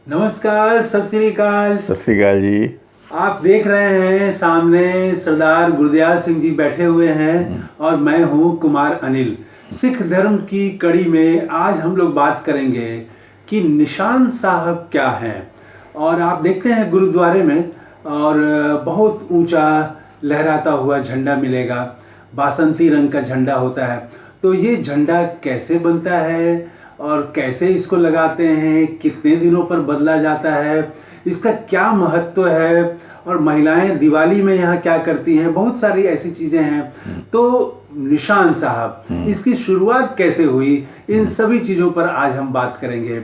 नमस्कार, सत श्री अकाल। सत श्री अकाल जी। आप देख रहे हैं सामने सरदार गुरदयाल सिंह जी बैठे हुए हैं और मैं हूं कुमार अनिल। सिख धर्म की कड़ी में आज हम लोग बात करेंगे कि निशान साहब क्या हैं। और आप देखते हैं गुरुद्वारे में और बहुत ऊंचा लहराता हुआ झंडा मिलेगा, बासंती रंग का झंडा होता है। तो ये झंडा कैसे बनता है और कैसे इसको लगाते हैं, कितने दिनों पर बदला जाता है, इसका क्या महत्व है, और महिलाएं दिवाली में यहाँ क्या करती हैं, बहुत सारी ऐसी चीजें हैं। तो निशान साहब, इसकी शुरुआत कैसे हुई, इन सभी चीजों पर आज हम बात करेंगे।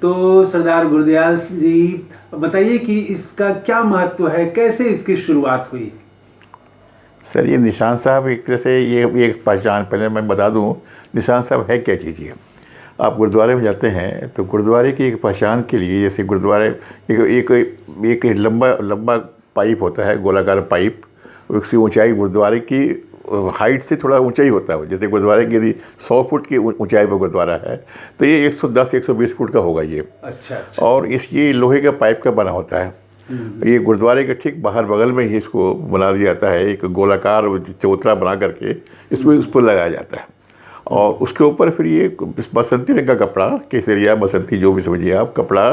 तो सरदार गुरदयाल जी बताइए कि इसका क्या महत्व है, कैसे इसकी शुरुआत हुई। सर, ये निशान साहब एक तरह से ये एक पहचान, पहले मैं बता दूं निशान साहब है क्या चीज़। ये आप गुरुद्वारे में जाते हैं तो गुरुद्वारे की एक पहचान के लिए, जैसे गुरुद्वारे एक लंबा पाइप होता है, गोलाकार पाइप, उसकी ऊंचाई गुरुद्वारे की हाइट से थोड़ा ऊंचाई होता है। जैसे गुरुद्वारे की यदि 100 फुट की ऊंचाई पर गुरुद्वारा है तो ये 110-120 फुट का होगा ये। अच्छा। और ये लोहे का पाइप का बना होता है। ये गुरुद्वारे के ठीक बाहर बगल में ही इसको बना दिया जाता है, एक गोलाकार चबूतरा बना करके इसमें उस पर लगाया जाता है। और उसके ऊपर फिर ये बसंती रंग का कपड़ा, केसरिया बसंती जो भी समझिए आप, कपड़ा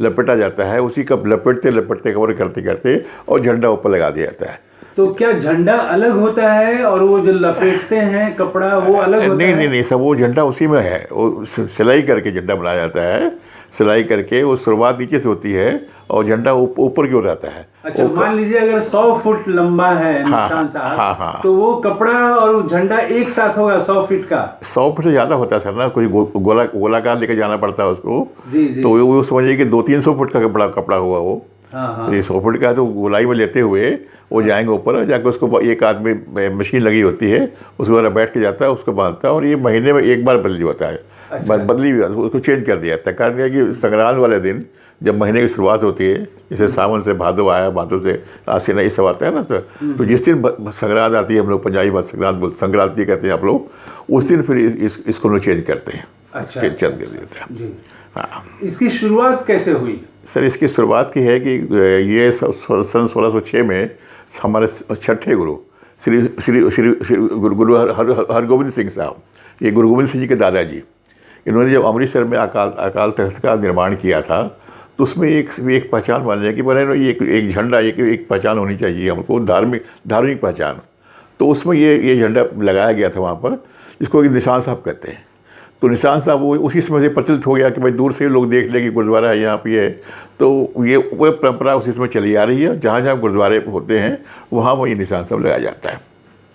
लपेटा जाता है। उसी का लपेटते कवर करते करते और झंडा ऊपर लगा दिया जाता है। तो क्या झंडा अलग होता है और वो जो लपेटते हैं कपड़ा वो अलग होता है? नहीं, सब वो झंडा उसी में है। वो सिलाई करके झंडा बनाया जाता है। सिलाई करके वो शुरुआत नीचे से होती है और झंडा ऊपर की ओर आता है। अच्छा, मान लीजिए अगर 100 फुट लंबा है निशान साहब, हाँ। तो वो कपड़ा और झंडा एक साथ होगा 100 फीट का? 100 फुट से ज़्यादा होता है सर ना, कोई गोलाकार लेकर जाना पड़ता है उसको। जी। तो वो समझिए कि 200-300 फुट का कपड़ा हुआ वो। हाँ। ये 100 फुट का है तो गोलाई में लेते हुए वो जाएंगे ऊपर, जाकर उसको एक आदमी, मशीन लगी होती है, उसके द्वारा बैठ के जाता है, उसको बांधता है। और ये महीने में एक बार बदली होता है। अच्छा। बदली भी उसको चेंज कर दिया जाता है। कारण है कि संक्रांत वाले दिन जब महीने की शुरुआत होती है, जैसे सावन से भादो आया, भादो से आसीन, ये सब आता है ना, तो जिस दिन संक्रांत आती है, हम लोग पंजाबी बात संक्रांति कहते हैं आप लोग, उस दिन फिर इसको लोग चेंज करते हैं। अच्छा। चेंज कर देते हैं। हाँ। इसकी शुरुआत कैसे हुई? सर, इसकी शुरुआत की है कि ये सन 1606 में हमारे छठे गुरु श्री गुरु हरगोविंद सिंह साहब, ये गुरु गोविंद सिंह जी के दादाजी, इन्होंने जब अमृतसर में अकाल तख्त का निर्माण किया था तो उसमें एक पहचान मान लिया कि बोले एक झंडा, एक पहचान होनी चाहिए हमको, धार्मिक पहचान। तो उसमें ये झंडा लगाया गया था वहाँ पर, जिसको निशान साहब कहते हैं। तो निशान साहब वो उसी समय से प्रचलित हो गया कि भाई दूर से लोग देख ले कि गुरुद्वारा है यहाँ पे है। तो ये वो परंपरा उसी समय चली आ रही है। जहाँ जहाँ गुरुद्वारे होते हैं वहाँ वही निशान साहब लगाया जाता है।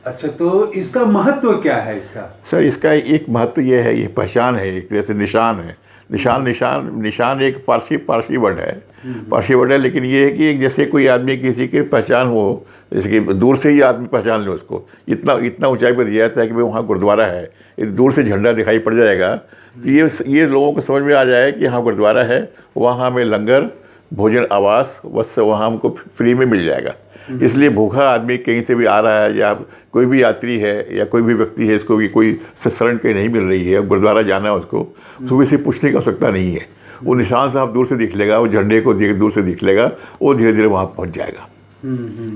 अच्छा, तो इसका महत्व क्या है इसका? सर, इसका एक महत्व ये है, ये पहचान है, एक तरह से निशान है। निशान एक पारसी वर्ड है। लेकिन ये है कि एक जैसे कोई आदमी किसी की पहचान हो, जैसे कि दूर से ही आदमी पहचान ले उसको, इतना ऊंचाई पर दिया जाता है कि भाई वहाँ गुरुद्वारा है, दूर से झंडा दिखाई पड़ जाएगा तो ये लोगों को समझ में आ जाए कि हाँ गुरुद्वारा है, वहाँ हमें लंगर, भोजन, आवास, बस वहाँ हमको फ्री में मिल जाएगा। इसलिए भूखा आदमी कहीं से भी आ रहा है, या कोई भी यात्री है या कोई भी व्यक्ति है, इसको भी कोई शरण कहीं नहीं मिल रही है, गुरुद्वारा जाना है उसको, तो किसी पूछने की आवश्यकता नहीं है। वो निशान साहब दूर से दिख लेगा, वो झंडे को दूर से दिख लेगा, वो धीरे धीरे वहाँ पहुँच जाएगा।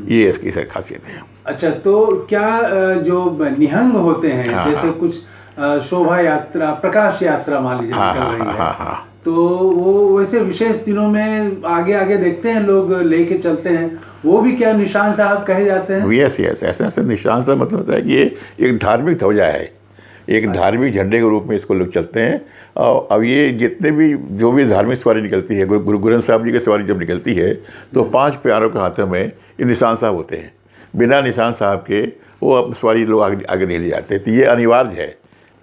ये इसकी सर खासियत है। अच्छा, तो क्या जो निहंग होते हैं, जैसे कुछ शोभा यात्रा, प्रकाश यात्रा मान लीजिए निकल रही है, तो वो वैसे विशेष दिनों में आगे देखते हैं लोग लेके चलते हैं, वो भी क्या निशान साहब कहे जाते हैं? यस, ऐसा निशान साहब मतलब होता है कि ये एक धार्मिक ध्वजा है, एक धार्मिक झंडे के रूप में इसको लोग चलते हैं। और अब ये जितने भी जो भी धार्मिक सवारी निकलती है, गुरु ग्रंथ साहब जी की सवारी जब निकलती है तो 5 प्यारों के हाथों में ये निशान साहब होते हैं। बिना निशान साहब के वो अब सवारी लोग आगे नहीं ले जाते। तो ये अनिवार्य है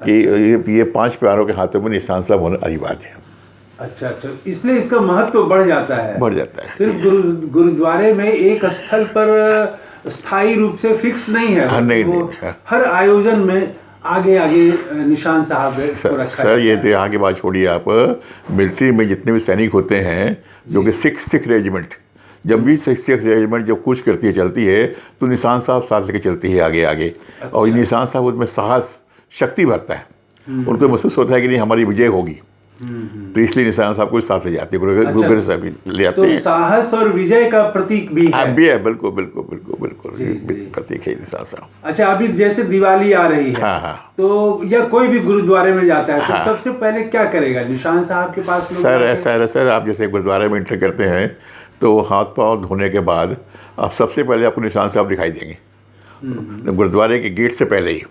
कि ये 5 प्यारों के हाथों में निशान साहब होना अनिवार्य है। अच्छा, इसलिए इसका महत्व बढ़ जाता है। सिर्फ गुरुद्वारे में एक स्थल पर स्थायी रूप से फिक्स नहीं है। नहीं। हर आयोजन में आगे निशान साहब को रखा सर, ये तो यहाँ की बात छोड़िए आप। मिलिट्री में जितने भी सैनिक होते हैं, जो कि सिख रेजिमेंट, जब भी सिख रेजिमेंट जब कूच करती है, चलती है, तो निशान साहब साथ लेके चलती है आगे। अच्छा। और निशान साहब उसमें साहस, शक्ति भरता है। उनको महसूस होता है कि नहीं, हमारी विजय होगी। तो इसलिए निशान साहब को साथ ले जाते हैं, गुरु ग्रंथ साहब भी ले आते तो हैं। साहस और विजय का प्रतीक भी हाँ है। भी है, बिल्कुल बिल्कुल बिल्कुल बिल्कुल जी, जी। प्रतीक है निशान साहब। अच्छा, अभी जैसे दिवाली आ रही है, हाँ हाँ तो या कोई भी गुरुद्वारे में जाता है तो हाँ। सबसे पहले क्या करेगा? निशान साहब के पास लोग सर जाते हैं? ऐसा है सर, आप जैसे गुरुद्वारे में एंटर करते हैं तो हाथ पाँव धोने के बाद आप सबसे पहले आपको निशान साहब दिखाई देंगे गुरुद्वारे के गेट से पहले ही।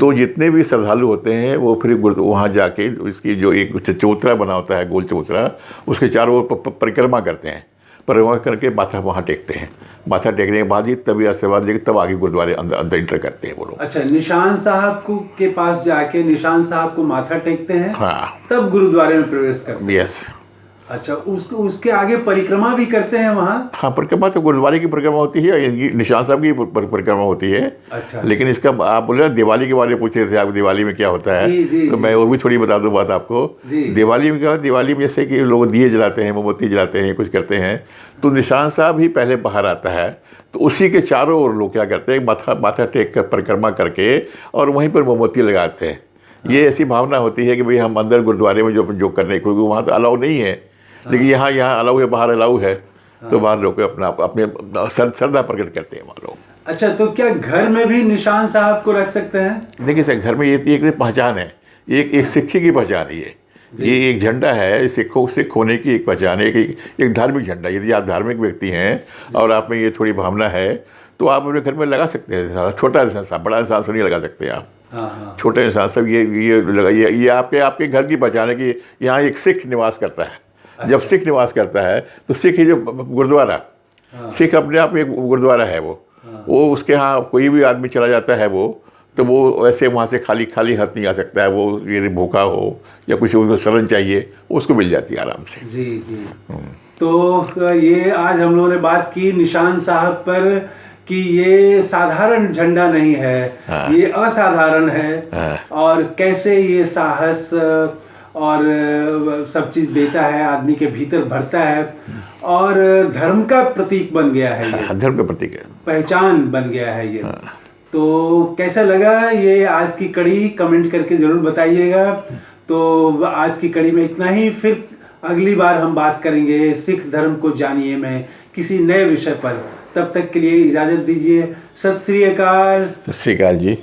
तो जितने भी श्रद्धालु होते हैं वो फिर वहाँ जाके इसकी जो एक चबूतरा बना होता है, गोल चबूतरा, उसके चारों ओर परिक्रमा करते हैं। परिक्रमा करके माथा वहाँ टेकते हैं। माथा टेकने के बाद ही तभी आशीर्वाद लेके तब आगे गुरुद्वारे अंदर इंटर करते हैं वो लोग। अच्छा, निशान साहब को के पास जाके निशान साहब को माथा टेकते हैं, हाँ तब गुरुद्वारे में प्रवेश करते हैं। यस। अच्छा, उसके आगे परिक्रमा भी करते हैं वहाँ? हाँ, परिक्रमा तो गुरुद्वारे की परिक्रमा होती है, इनकी निशान साहब की परिक्रमा होती है। अच्छा। लेकिन इसका आप बोले दिवाली के बारे में पूछ रहे थे आप, दिवाली में क्या होता है? जी, जी, तो मैं वो भी थोड़ी बता दूं बात आपको। जी। दिवाली में क्या होता है? दिवाली में जैसे कि लोग दिए जलाते हैं, मोमबत्ती जलाते हैं, कुछ करते हैं, तो निशान साहब ही पहले बाहर आता है। तो उसी के चारों ओर लोग क्या करते हैं, माथा टेक कर परिक्रमा करके और वहीं पर मोमबत्ती लगाते हैं। ये ऐसी भावना होती है कि भाई हम अंदर गुरुद्वारे में जो करने, क्योंकि वहाँ तो अलाउ नहीं है, लेकिन यहाँ अलाउ है, बाहर अलाउ है। तो बाहर लोग अपने श्रद्धा प्रकट करते हैं वहाँ लोग। अच्छा, तो क्या घर में भी निशान साहब को रख सकते हैं? देखिए सर, घर में ये एक पहचान है, एक सिक्खी की पहचान है। ये एक झंडा है, सिख होने की एक पहचान है, एक धार्मिक झंडा। यदि आप धार्मिक व्यक्ति हैं और आप में ये थोड़ी भावना है तो आप अपने घर में लगा सकते हैं। छोटा इंसान साहब, बड़ा इंसान से नहीं लगा सकते आप। हाँ। छोटे इंसान सब ये आपके घर की पहचान है कि यहाँ एक सिख निवास करता है। जब सिख निवास करता है तो सिख ही जो गुरुद्वारा, सिख अपने आप में एक गुरुद्वारा है वो उसके यहाँ कोई भी आदमी चला जाता है तो वो ऐसे वहाँ से खाली हाथ नहीं आ सकता है। वो यदि भूखा हो या कुछ उसको शरण चाहिए, उसको मिल जाती है आराम से। जी जी। तो ये आज हम लोगों ने बात की निशान साहब पर कि ये साधारण झंडा नहीं है। हाँ। ये असाधारण है। हाँ। और कैसे ये साहस और सब चीज देता है, आदमी के भीतर भरता है और धर्म का प्रतीक बन गया है ये। धर्म का प्रतीक है, पहचान बन गया है ये। तो कैसा लगा ये आज की कड़ी? कमेंट करके जरूर बताइएगा। तो आज की कड़ी में इतना ही, फिर अगली बार हम बात करेंगे सिख धर्म को जानिए में किसी नए विषय पर। तब तक के लिए इजाजत दीजिए। सत श्री अकाल। सत श्री अकाल जी।